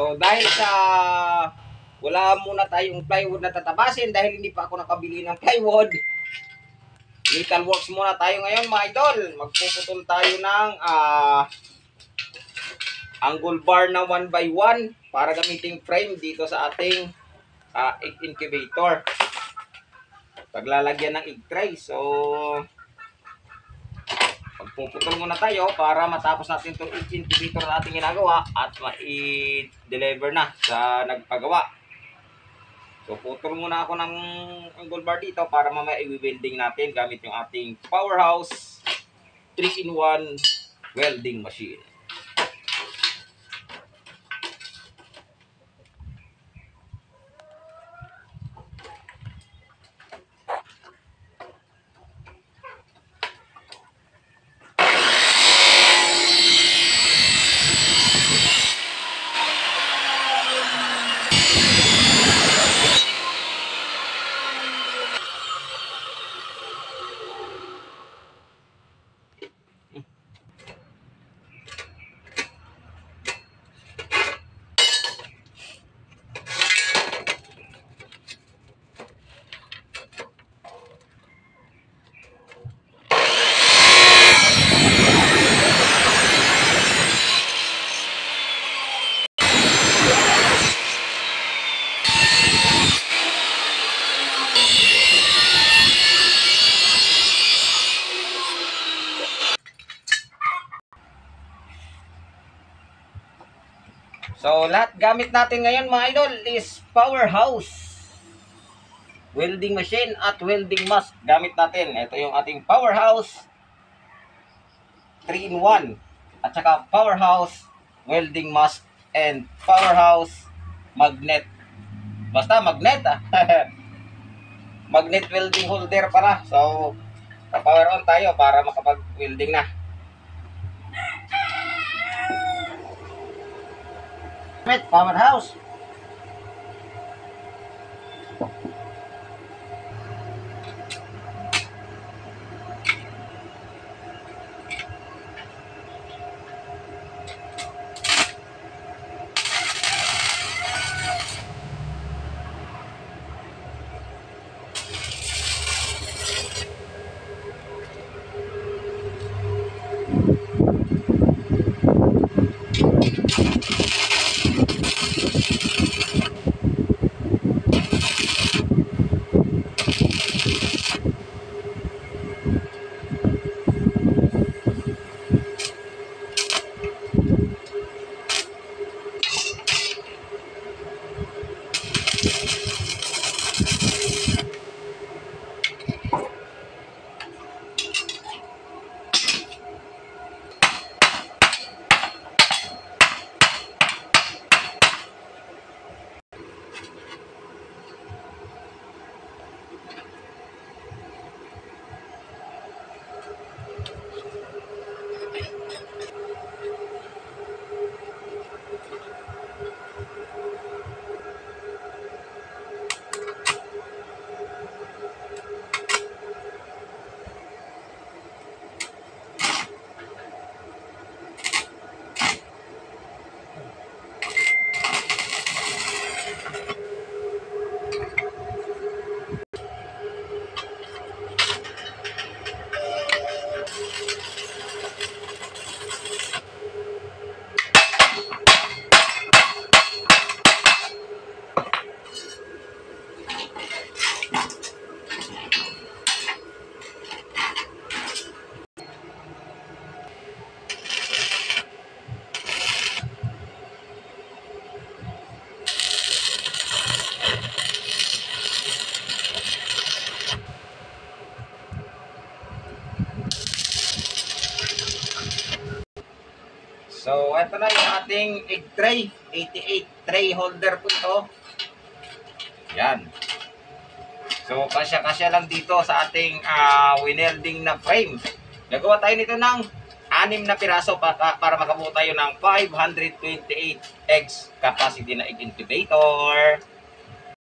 So dahil sa wala muna tayong plywood na tatabasin dahil hindi pa ako nakabili ng plywood, metal works muna tayo ngayon mga idol. Magpuputol tayo ng angle bar na 1x1 para gamiting frame dito sa ating egg incubator. Paglalagyan ng egg tray. So magpuputol muna tayo para matapos natin itong egg incubator na ating ginagawa at ma-deliver na sa nagpagawa. So putol muna ako ng angle bar dito para mamaya i-welding natin gamit yung ating Powerhouse 3-in-1 welding machine. So, lahat gamit natin ngayon mga idol is Powerhouse welding machine at welding mask gamit natin. Ito yung ating Powerhouse 3-in-1 at saka Powerhouse welding mask and Powerhouse magnet. Basta magnet magnet welding holder para. So, pa-power on tayo para makapag-welding na. Powerhouse. So, ito na yung ating egg tray. 88 tray holder po ito. Yan. So, kasya-kasya lang dito sa ating winelding na frame. Nagawa tayo nito ng 6 na piraso para makabuo tayo ng 528 eggs capacity na egg incubator.